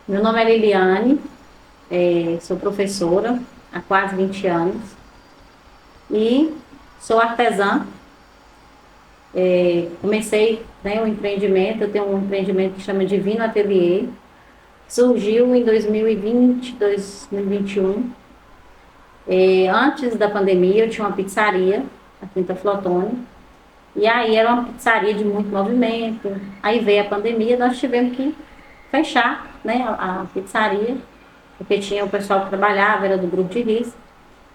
Meu nome é Liliane, sou professora há quase 20 anos e sou artesã. Comecei, né, um empreendimento, eu tenho um empreendimento que chama Divino Ateliê. Surgiu em 2020, 2021. Antes da pandemia, eu tinha uma pizzaria, a Quinta Flotone, e aí era uma pizzaria de muito movimento. Aí veio a pandemia, nós tivemos que fechar, né, a pizzaria, porque tinha o pessoal que trabalhava, era do grupo de risco,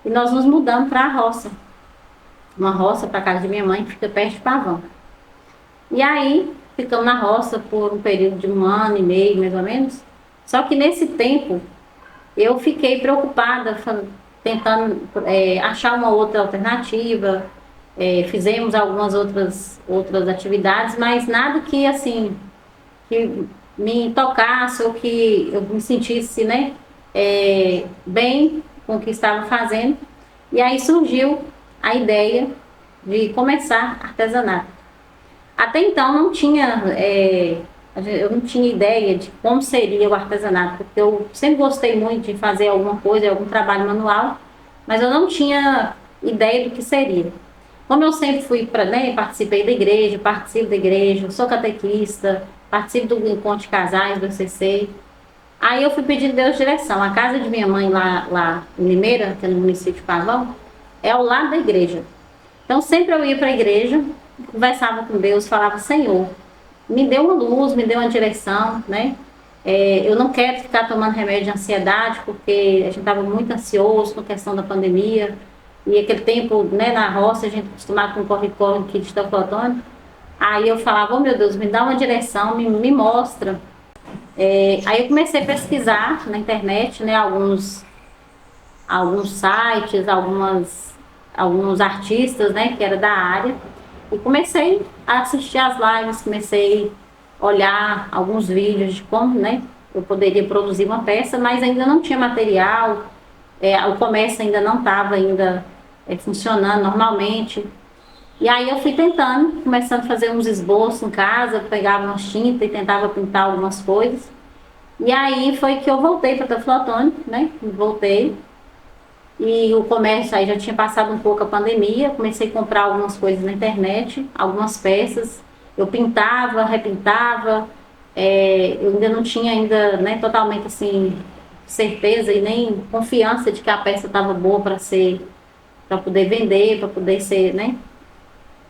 e nós nos mudamos para a roça, uma roça para casa de minha mãe, que fica perto de Pavão. E aí ficamos na roça por um período de um ano e meio, mais ou menos. Só que nesse tempo eu fiquei preocupada, tentando achar uma outra alternativa. Fizemos algumas outras atividades, mas nada que assim que me tocasse ou que eu me sentisse, né, bem com o que estava fazendo. E aí surgiu a ideia de começar artesanato. Até então não tinha, eu não tinha ideia de como seria o artesanato, porque eu sempre gostei muito de fazer alguma coisa, algum trabalho manual, mas eu não tinha ideia do que seria. Como eu sempre fui para, né, participei da igreja, participo da igreja, sou catequista, participo do encontro de casais do ECC. Aí eu fui pedir a Deus direção. A casa de minha mãe lá em Limeira, que é no município de Pavão, é ao lado da igreja. Então sempre eu ia para a igreja, conversava com Deus, falava: Senhor, me dê uma luz, me dê uma direção, né? Eu não quero ficar tomando remédio de ansiedade, porque a gente estava muito ansioso com a questão da pandemia. E aquele tempo, né, na roça, a gente acostumado com corre-corre, kit de Teoflotone. Aí eu falava: oh meu Deus, me dá uma direção, me mostra. Aí eu comecei a pesquisar na internet, né, alguns sites, alguns artistas, né, que era da área. E comecei a assistir as lives, comecei a olhar alguns vídeos de como, né, eu poderia produzir uma peça, mas ainda não tinha material, o comércio ainda não estava funcionando normalmente. E aí eu fui tentando, começando a fazer uns esboços em casa, pegava uma tinta e tentava pintar algumas coisas. E aí foi que eu voltei para a Teoflotone, né? Voltei. E o comércio aí já tinha passado um pouco a pandemia, comecei a comprar algumas coisas na internet, algumas peças. Eu pintava, repintava, eu ainda não tinha ainda, né, totalmente assim, certeza e nem confiança de que a peça estava boa para poder vender, para poder ser, né?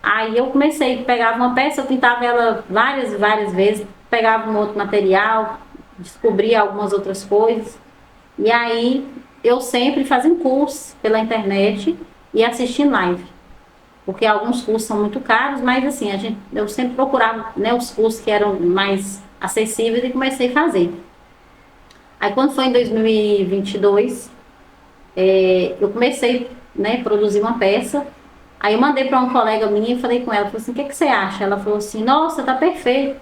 Aí eu comecei, pegava uma peça, eu pintava ela várias e várias vezes, pegava um outro material, descobria algumas outras coisas. E aí eu sempre fazia cursos pela internet e assistindo live. Porque alguns cursos são muito caros, mas assim, eu sempre procurava, né, os cursos que eram mais acessíveis e comecei a fazer. Aí quando foi em 2022, eu comecei, né, a produzir uma peça. Aí eu mandei para uma colega minha e falei com ela, falei assim: o que você acha? Ela falou assim: nossa, tá perfeito.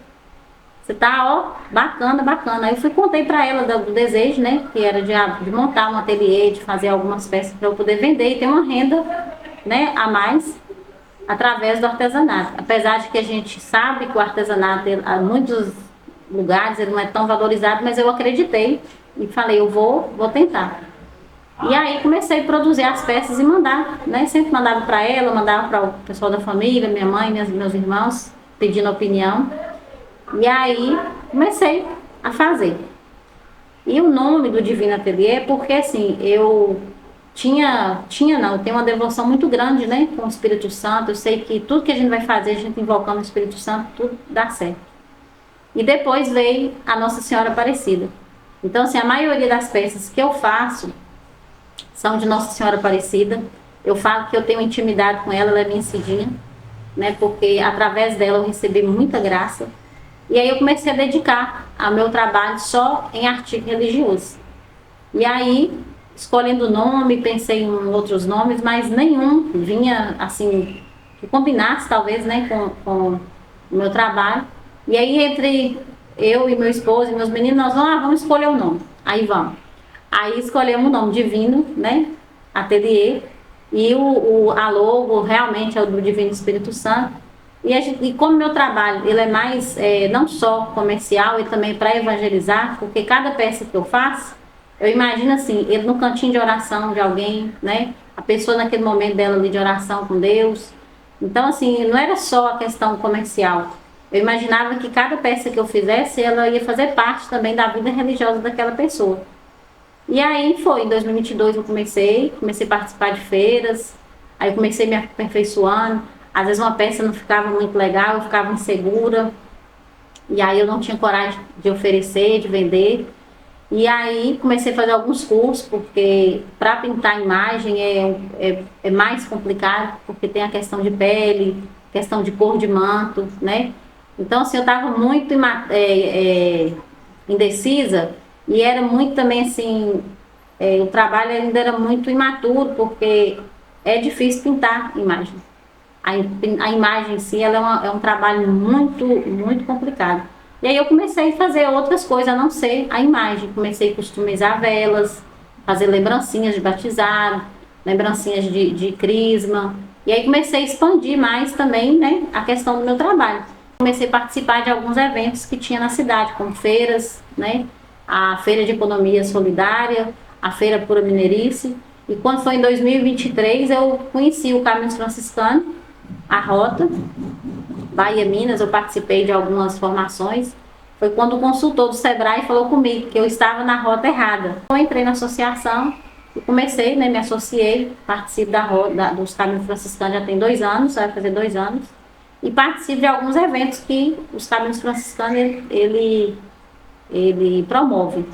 Você tá, ó, bacana, bacana. Aí eu fui contei para ela do desejo, né, que era de montar um ateliê, de fazer algumas peças para eu poder vender e ter uma renda, né, a mais através do artesanato. Apesar de que a gente sabe que o artesanato, em muitos lugares, ele não é tão valorizado, mas eu acreditei e falei: eu vou tentar. E aí comecei a produzir as peças e mandar, né? Sempre mandava para ela, mandava para o pessoal da família, minha mãe, meus irmãos, pedindo opinião. E aí comecei a fazer. E o nome do Divino Ateliê é porque assim, eu tenho uma devoção muito grande, né, com o Espírito Santo. Eu sei que tudo que a gente vai fazer, a gente invocando o Espírito Santo, tudo dá certo. E depois veio a Nossa Senhora Aparecida. Então assim, a maioria das peças que eu faço são de Nossa Senhora Aparecida. Eu falo que eu tenho intimidade com ela, ela é minha cidinha, né? Porque através dela eu recebi muita graça. E aí eu comecei a dedicar ao meu trabalho só em artigo religioso. E aí, escolhendo o nome, pensei em outros nomes, mas nenhum vinha assim, que combinasse talvez, né, com o meu trabalho. E aí entre eu e meu esposo e meus meninos, nós vamos escolher o nome. Aí vamos. Aí escolhemos o nome Divino, né? Ateliê. E a logo realmente é o do Divino Espírito Santo. E como meu trabalho ele é mais, não só comercial, ele também para evangelizar, porque cada peça que eu faço, eu imagino assim, ele no cantinho de oração de alguém, né? A pessoa naquele momento dela ali de oração com Deus. Então, assim, não era só a questão comercial. Eu imaginava que cada peça que eu fizesse, ela ia fazer parte também da vida religiosa daquela pessoa. E aí foi, em 2022 eu comecei a participar de feiras, aí eu comecei me aperfeiçoando. Às vezes uma peça não ficava muito legal, eu ficava insegura, e aí eu não tinha coragem de oferecer, de vender. E aí comecei a fazer alguns cursos, porque para pintar imagem é mais complicado, porque tem a questão de pele, questão de cor de manto, né? Então, assim, eu estava muito indecisa e era muito também, assim, o trabalho ainda era muito imaturo, porque é difícil pintar imagem. A imagem em si ela é um trabalho muito complicado. E aí eu comecei a fazer outras coisas, a não ser a imagem. Comecei a customizar velas, fazer lembrancinhas de batizado, lembrancinhas de crisma. E aí comecei a expandir mais também, né, a questão do meu trabalho. Comecei a participar de alguns eventos que tinha na cidade, como feiras, né, a Feira de Economia Solidária, a Feira Pura Mineirice. E quando foi em 2023, eu conheci o Caminhos Franciscanos, a Rota, Bahia Minas, eu participei de algumas formações. Foi quando o consultor do Sebrae falou comigo que eu estava na rota errada. Eu entrei na associação e comecei, né, me associei, participo dos Caminhos Franciscanos já tem 2 anos, vai fazer 2 anos, e participo de alguns eventos que os Caminhos Franciscanos ele promove.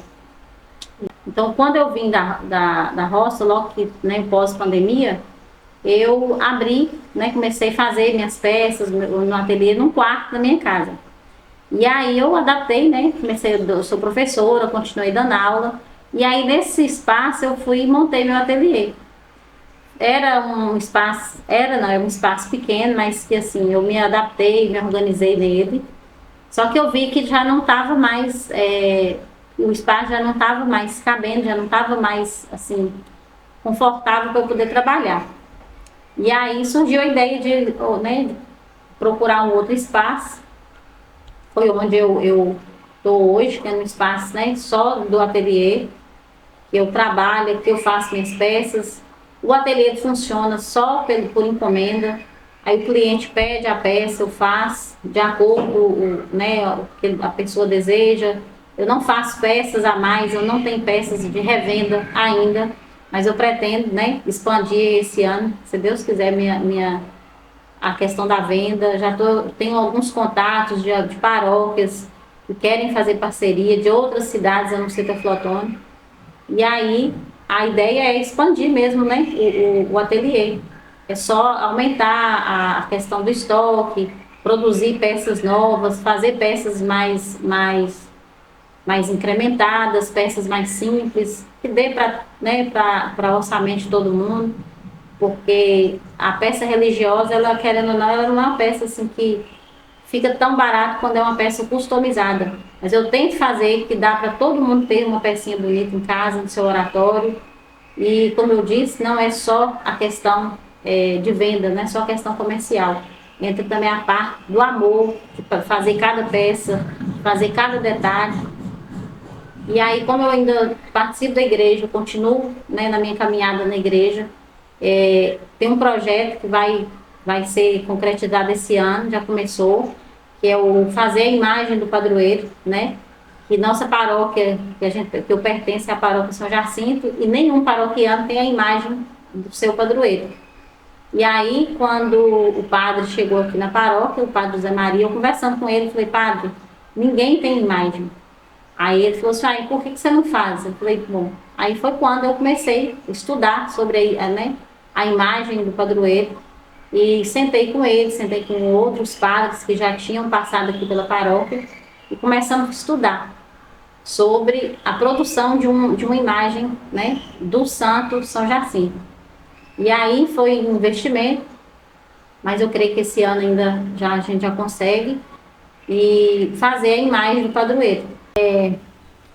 Então, quando eu vim da roça, logo que, né, pós-pandemia, eu abri, né, comecei a fazer minhas peças no ateliê, num quarto da minha casa. E aí eu adaptei, né, eu sou professora, continuei dando aula, e aí nesse espaço eu fui e montei meu ateliê. Era um espaço, era um espaço pequeno, mas que assim, eu me adaptei, me organizei nele. Só que eu vi que já não estava mais, o espaço já não estava mais cabendo, já não estava mais, assim, confortável para eu poder trabalhar. E aí surgiu a ideia de procurar um outro espaço. Foi onde eu estou hoje, que é um espaço, né, só do ateliê, que eu trabalho, que eu faço minhas peças. O ateliê funciona só por encomenda. Aí o cliente pede a peça, eu faço de acordo, né, o que a pessoa deseja. Eu não faço peças a mais, eu não tenho peças de revenda ainda, mas eu pretendo, né, expandir esse ano, se Deus quiser, a questão da venda. Tenho alguns contatos de paróquias que querem fazer parceria, de outras cidades, a não ser Teoflotone. E aí a ideia é expandir mesmo, né, o ateliê. É só aumentar a questão do estoque, produzir peças novas, fazer peças mais incrementadas, peças mais simples, que dê para, né, para orçamento de todo mundo, porque a peça religiosa, ela querendo ou não, ela não é uma peça assim que fica tão barato quando é uma peça customizada. Mas eu tento fazer que dá para todo mundo ter uma pecinha bonita em casa, no seu oratório. E como eu disse, não é só a questão de venda, não é só a questão comercial. Entra também a parte do amor, de fazer cada peça, fazer cada detalhe. E aí, como eu ainda participo da igreja, eu continuo, né, na minha caminhada na igreja, tem um projeto que vai ser concretizado esse ano, já começou, que é o fazer a imagem do padroeiro, né? Que nossa paróquia, que eu pertenço à paróquia São Jacinto, e nenhum paroquiano tem a imagem do seu padroeiro. E aí, quando o padre chegou aqui na paróquia, o padre José Maria, eu conversando com ele, falei, padre, ninguém tem imagem. Aí ele falou assim, por que você não faz? Eu falei, bom, aí foi quando eu comecei a estudar sobre a imagem do padroeiro, e sentei com ele, sentei com outros padres que já tinham passado aqui pela paróquia, e começamos a estudar sobre a produção de uma imagem, né, do Santo São Jacinto. E aí foi um investimento, mas eu creio que esse ano ainda a gente já consegue, e fazer a imagem do padroeiro.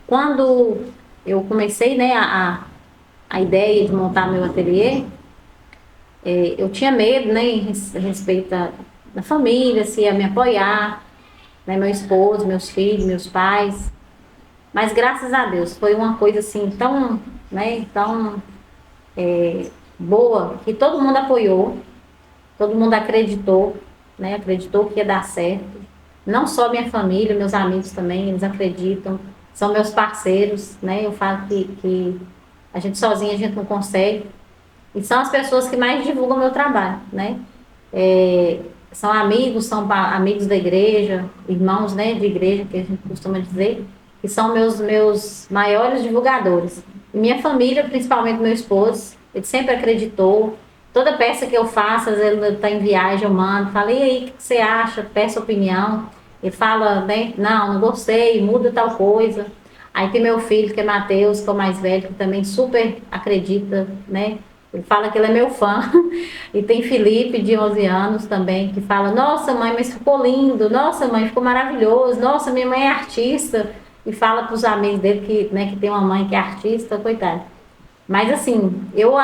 Quando eu comecei, né, a ideia de montar meu ateliê, eu tinha medo, né, em respeito na família, se ia me apoiar, né? Meu esposo, meus filhos, meus pais. Mas graças a Deus, foi uma coisa assim tão, né, tão boa, que todo mundo apoiou, todo mundo acreditou, né, acreditou que ia dar certo. Não só minha família, meus amigos também, eles acreditam, são meus parceiros, né, eu falo que a gente sozinha a gente não consegue. E são as pessoas que mais divulgam o meu trabalho, né? São amigos, amigos da igreja, irmãos, né, de igreja, que a gente costuma dizer, que são meus maiores divulgadores. E minha família, principalmente meu esposo, ele sempre acreditou. Toda peça que eu faço, às vezes ele está em viagem, eu mando, falo, e aí, o que você acha? Peço opinião. Ele fala, né, não gostei, muda tal coisa. Aí tem meu filho, que é Mateus, que é o mais velho, que também super acredita, né? Ele fala que ele é meu fã. E tem Felipe, de 11 anos também, que fala, nossa mãe, mas ficou lindo, nossa mãe, ficou maravilhoso, nossa, minha mãe é artista. E fala para os amigos dele que, né, que tem uma mãe que é artista, coitado. Mas assim, eu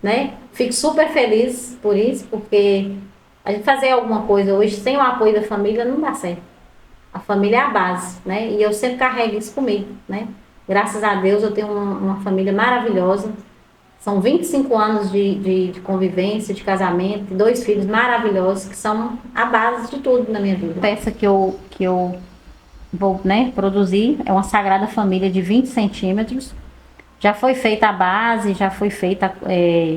né, fico super feliz por isso, porque a gente fazer alguma coisa hoje sem o apoio da família não dá certo. A família é a base, né? E eu sempre carrego isso comigo, né? Graças a Deus eu tenho uma família maravilhosa. São 25 anos de convivência, de casamento, e 2 filhos maravilhosos que são a base de tudo na minha vida. A peça que eu vou, né, produzir é uma Sagrada Família de 20 centímetros. Já foi feita a base, já foi feita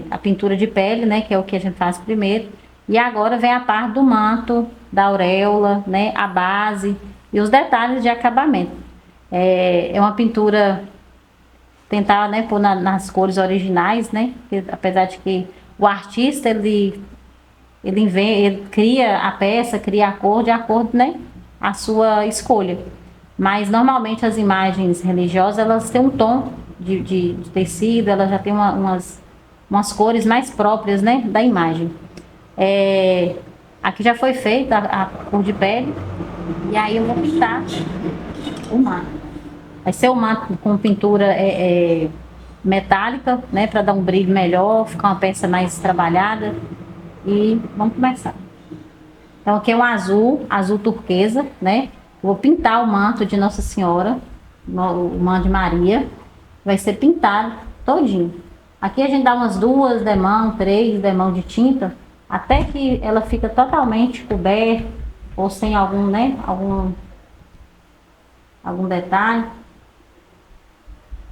a pintura de pele, né, que é o que a gente faz primeiro. E agora vem a parte do manto, da auréola, né, a base e os detalhes de acabamento. É uma pintura, tentar, né, pôr nas cores originais, né, apesar de que o artista, ele cria a peça, cria a cor de acordo, né, a sua escolha. Mas normalmente as imagens religiosas, elas têm um tom de tecido, elas já têm umas cores mais próprias, né, da imagem. Aqui já foi feita a cor de pele, e aí eu vou pintar o manto. Vai ser o manto com pintura metálica, né, para dar um brilho melhor, ficar uma peça mais trabalhada. E vamos começar. Então aqui é um azul turquesa, né? Eu vou pintar o manto de Nossa Senhora, o manto de Maria. Vai ser pintado todinho. Aqui a gente dá umas 2 demãos, 3 demãos de tinta, até que ela fica totalmente coberta, ou sem algum, né, algum detalhe.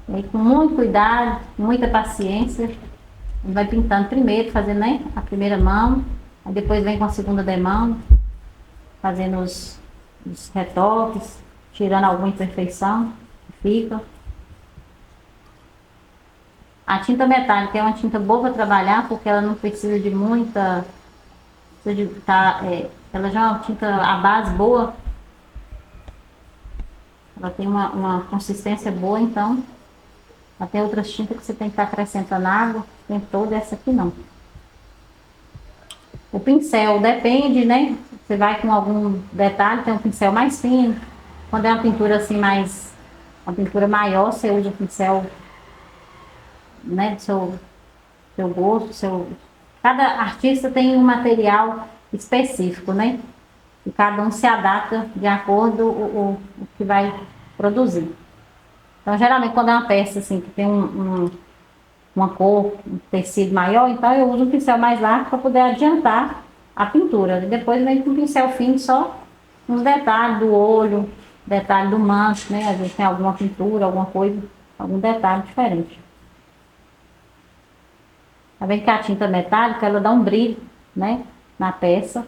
E aí, com muito cuidado, muita paciência, a gente vai pintando primeiro, fazendo, né, a primeira mão, aí depois vem com a segunda demão, fazendo os retoques, tirando alguma imperfeição que fica. A tinta metálica é uma tinta boa para trabalhar, porque ela não precisa de muita... ela já é uma tinta, a base boa, ela tem uma consistência boa, então ela tem outras tintas que você tem que estar acrescentando água o tempo todo, essa aqui não. O pincel depende, né? Você vai com algum detalhe, tem um pincel mais fino. Quando é uma pintura assim uma pintura maior, você usa o pincel, né, do seu gosto, cada artista tem um material específico, né? E cada um se adapta de acordo com o que vai produzir. Então, geralmente, quando é uma peça assim, que tem uma cor, um tecido maior, então eu uso um pincel mais largo para poder adiantar a pintura. E depois vem com um pincel fino só uns detalhes do olho, detalhe do manto, né? Às vezes tem alguma pintura, alguma coisa, algum detalhe diferente. Tá vendo que a tinta metálica, ela dá um brilho, né, na peça.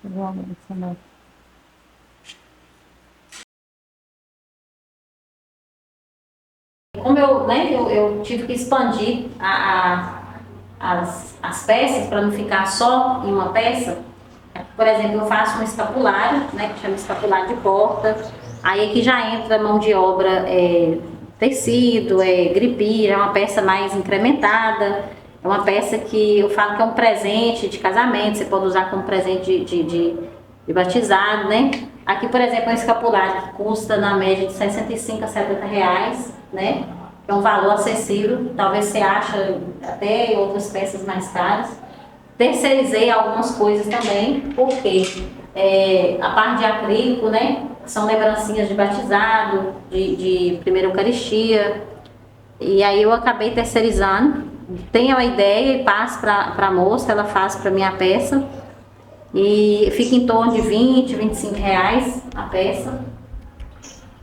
Deixa eu ver esse aqui. Como eu tive que expandir as peças para não ficar só em uma peça. Por exemplo, eu faço um escapulário, né, que chama escapulário de porta. Aí aqui já entra mão de obra, tecido, gripira, é uma peça mais incrementada. É uma peça que eu falo que é um presente de casamento, você pode usar como presente de batizado, né? Aqui, por exemplo, é um escapulário que custa na média de 65 a 70 reais, né? é um valor acessível, talvez você ache até outras peças mais caras. Terceirizei algumas coisas também, porque a parte de acrílico, né, são lembrancinhas de batizado, de primeira Eucaristia, e aí eu acabei terceirizando. Tenho a ideia e passo para a moça, ela faz para minha peça, e fica em torno de 20, 25 reais a peça.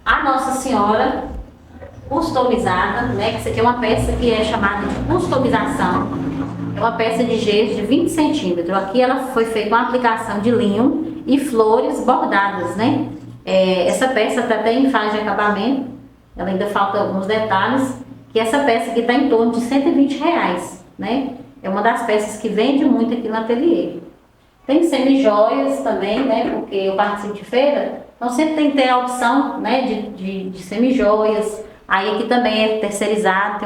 A Nossa Senhora customizada, né, que isso aqui é uma peça que é chamada de customização. É uma peça de gesso de 20 centímetros. Aqui ela foi feita uma aplicação de linho e flores bordadas, né? Essa peça está até em fase de acabamento, ela ainda falta alguns detalhes, que essa peça aqui está em torno de 120 reais, né? É uma das peças que vende muito aqui no ateliê. Tem semi-joias também, né? Porque eu participo de feira, então sempre tem que ter a opção, né, de semi-joias. Aí aqui também é terceirizado,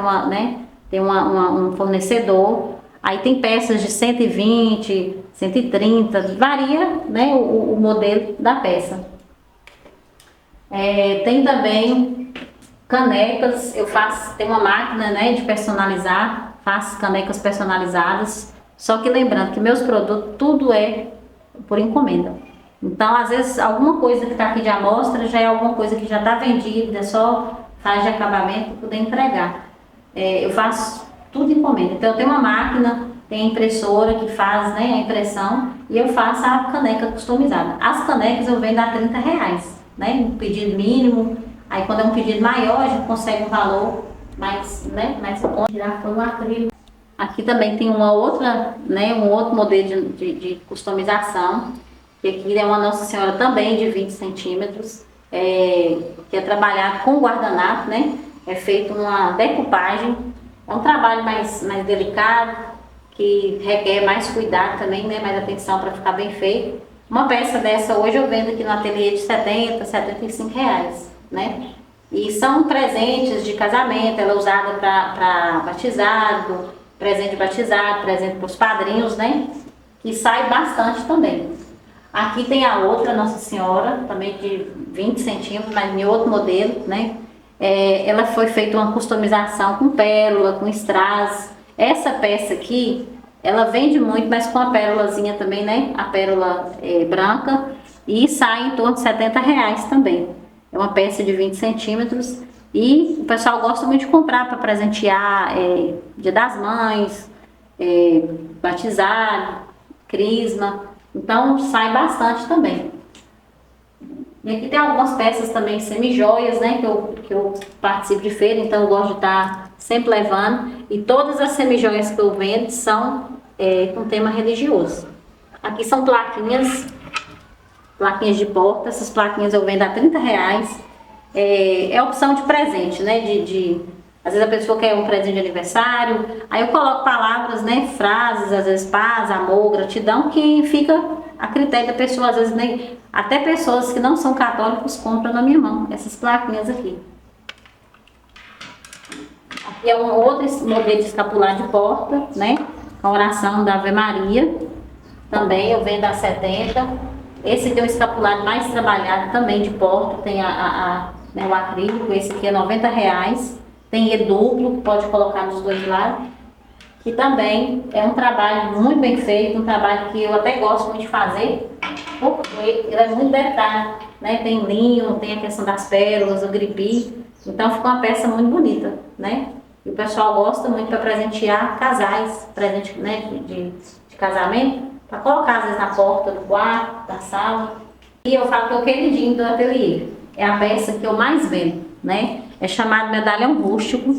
tem um fornecedor. Aí tem peças de 120, 130, varia, né, o modelo da peça. Tem também canecas, tem uma máquina, né, de personalizar, faço canecas personalizadas, só que lembrando que meus produtos, tudo é por encomenda. Então, às vezes, alguma coisa que está aqui de amostra já é alguma coisa que já está vendida, é só faz de acabamento para poder entregar. Eu faço tudo encomenda. Então eu tenho uma máquina, tem a impressora que faz, né, a impressão, e eu faço a caneca customizada. As canecas eu vendo a 30 reais, né, um pedido mínimo. Aí quando é um pedido maior, a gente consegue um valor mais, né, mais conto. Já foi um acrílico. Aqui também tem uma outra, né, um outro modelo de customização, que aqui é uma Nossa Senhora também de 20 centímetros, que é trabalhado com guardanapo, né, é feito uma decupagem. É um trabalho mais delicado, que requer mais cuidado também, né? Mais atenção para ficar bem feito. Uma peça dessa hoje eu vendo aqui no ateliê de 70, 75 reais, né? E são presentes de casamento, ela é usada para batizado, presente de batizado, presente para os padrinhos, né? Que sai bastante também. Aqui tem a outra Nossa Senhora, também de 20 centímetros, mas em outro modelo, né? Ela foi feita uma customização com pérola, com strass. Essa peça aqui, ela vende muito, mas com a pérolazinha também, né? A pérola branca. E sai em torno de 70 reais também. É uma peça de 20 centímetros. E o pessoal gosta muito de comprar para presentear Dia das Mães, batizado, crisma. Então sai bastante também. E aqui tem algumas peças também semi-joias, né, que eu participo de feira, então eu gosto de estar sempre levando. E todas as semi-joias que eu vendo são com tema religioso. Aqui são plaquinhas de porta, essas plaquinhas eu vendo a 30 reais. É opção de presente, né, às vezes a pessoa quer um presente de aniversário, aí eu coloco palavras, né, frases, às vezes paz, amor, gratidão, que fica a critério da pessoa, às vezes até pessoas que não são católicos compram na minha mão, essas plaquinhas aqui. Aqui é um outro modelo de escapular de porta, né, com a oração da Ave Maria, também eu vendo a 70. Esse aqui é um escapular mais trabalhado também de porta, tem né, o acrílico, esse aqui é 90 reais. Tem E-duplo, que pode colocar nos dois lados. Que também é um trabalho muito bem feito, um trabalho que eu até gosto muito de fazer, porque ele é muito detalhe, né? Tem linho, tem a questão das pérolas, o gripi, então fica uma peça muito bonita, né? E o pessoal gosta muito para presentear casais, presente, né, de casamento, para colocar às vezes na porta do quarto, da sala. E eu falo que é o queridinho do ateliê, é a peça que eu mais vendo, né? É chamado medalhão rústico.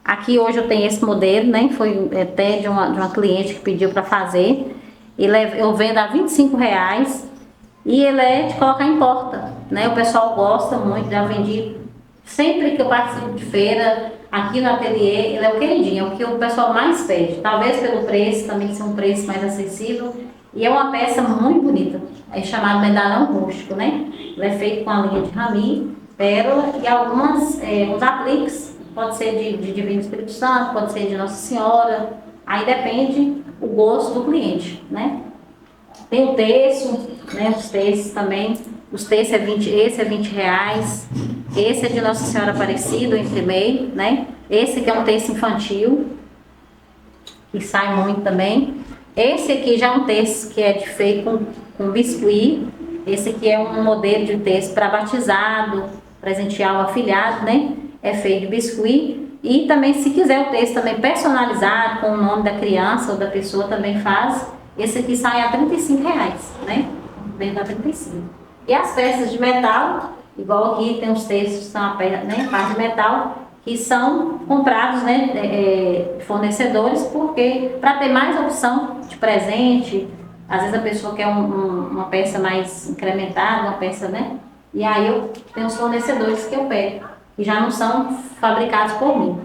Aqui hoje eu tenho esse modelo, né? Foi até de uma cliente que pediu para fazer. Eu vendo a 25 reais e ele é de colocar em porta, né? O pessoal gosta muito, já vendi sempre que eu participo de feira, aqui no ateliê, ele é o queridinho, é o que o pessoal mais pede. Talvez pelo preço, também ser um preço mais acessível. E é uma peça muito bonita, é chamado medalhão rústico, né? Ele é feito com a linha de rami, pérola e uns apliques, pode ser de Divino Espírito Santo, pode ser de Nossa Senhora, aí depende o gosto do cliente, né? Tem o terço, né? Os terços também, esse é 20 reais, esse é de Nossa Senhora Aparecida, entre meio, né? Esse aqui é um texto infantil, que sai muito também. Esse aqui já é um texto que é feito com biscuit. Esse aqui é um modelo de texto para batizado, presentear o afilhado, né? É feito de biscuit. E também, se quiser o texto também personalizado, com o nome da criança ou da pessoa, também faz. Esse aqui sai a R$35, né? Vem a 35. E as peças de metal, igual aqui tem os textos que são a peça, né? Parte de metal, que são comprados, né, fornecedores, porque para ter mais opção de presente, às vezes a pessoa quer uma peça mais incrementada, uma peça, né? E aí eu tenho os fornecedores que eu pego, que já não são fabricados por mim.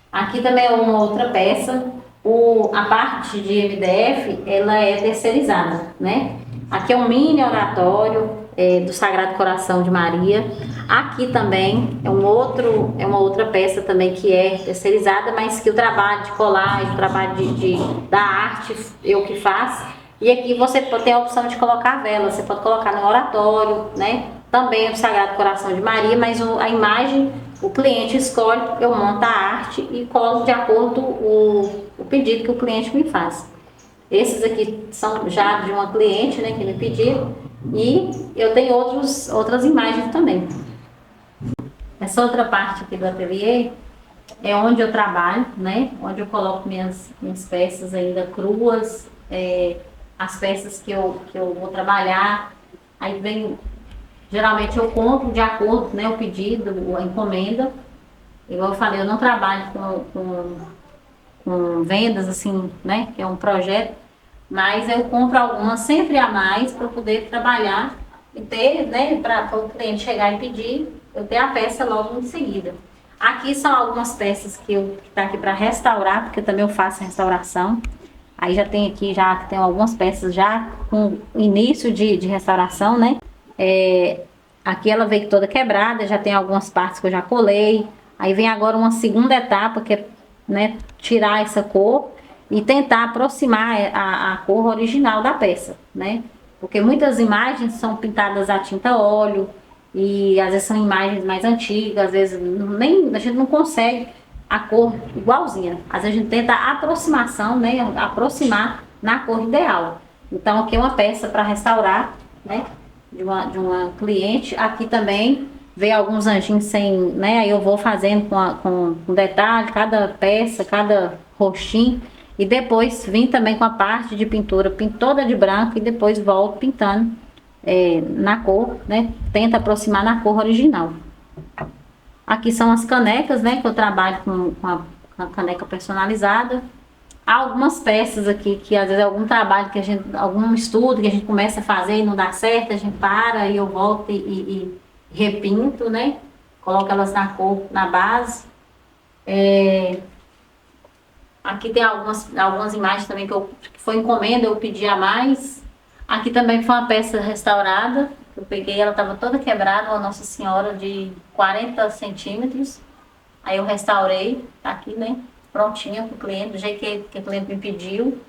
Aqui também é uma outra peça, a parte de MDF, ela é terceirizada, né? Aqui é um mini oratório do Sagrado Coração de Maria. Aqui também é uma outra peça também que é terceirizada, mas que o trabalho de colagem, o trabalho da arte, eu que faço. E aqui você tem a opção de colocar vela, você pode colocar no oratório, né? Também é o Sagrado Coração de Maria, mas a imagem o cliente escolhe, eu monto a arte e colo de acordo com o pedido que o cliente me faz. Esses aqui são já de uma cliente, né, que me pediu, e eu tenho outras imagens também. Essa outra parte aqui do ateliê é onde eu trabalho, né, onde eu coloco minhas peças ainda cruas, as peças que eu vou trabalhar. Aí vem, geralmente eu compro de acordo, né, o pedido, a encomenda. Igual eu falei, eu não trabalho com vendas assim, né, que é um projeto, mas eu compro algumas sempre a mais para poder trabalhar e ter, né, para o cliente chegar e pedir, eu ter a peça logo em seguida. Aqui são algumas peças que tá aqui para restaurar, porque também eu faço restauração. Aí já tem aqui, já tem algumas peças já com início de restauração, né? Aqui ela veio toda quebrada, já tem algumas partes que eu já colei. Aí vem agora uma segunda etapa, que é, né, tirar essa cor e tentar aproximar a cor original da peça, né? Porque muitas imagens são pintadas a tinta óleo e às vezes são imagens mais antigas, às vezes a gente não consegue a cor igualzinha. Às vezes a gente tenta a aproximação, né? Aproximar na cor ideal. Então aqui é uma peça para restaurar, né? De uma cliente. Aqui também veio alguns anjinhos sem, né? Aí eu vou fazendo com detalhe, cada peça, cada rostinho. E depois vim também com a parte de pintura, pinto toda de branco e depois volto pintando na cor, né? Tenta aproximar na cor original. Aqui são as canecas, né? Que eu trabalho com a caneca personalizada. Há algumas peças aqui que às vezes é algum trabalho que algum estudo que a gente começa a fazer e não dá certo, a gente para e eu volto e repinto, né? Coloco elas na cor, na base. Aqui tem algumas imagens também que foi encomenda, eu pedi a mais. Aqui também foi uma peça restaurada, eu peguei, ela estava toda quebrada, uma Nossa Senhora de 40 centímetros. Aí eu restaurei, tá aqui, né? Prontinha para o cliente, do jeito que o cliente me pediu.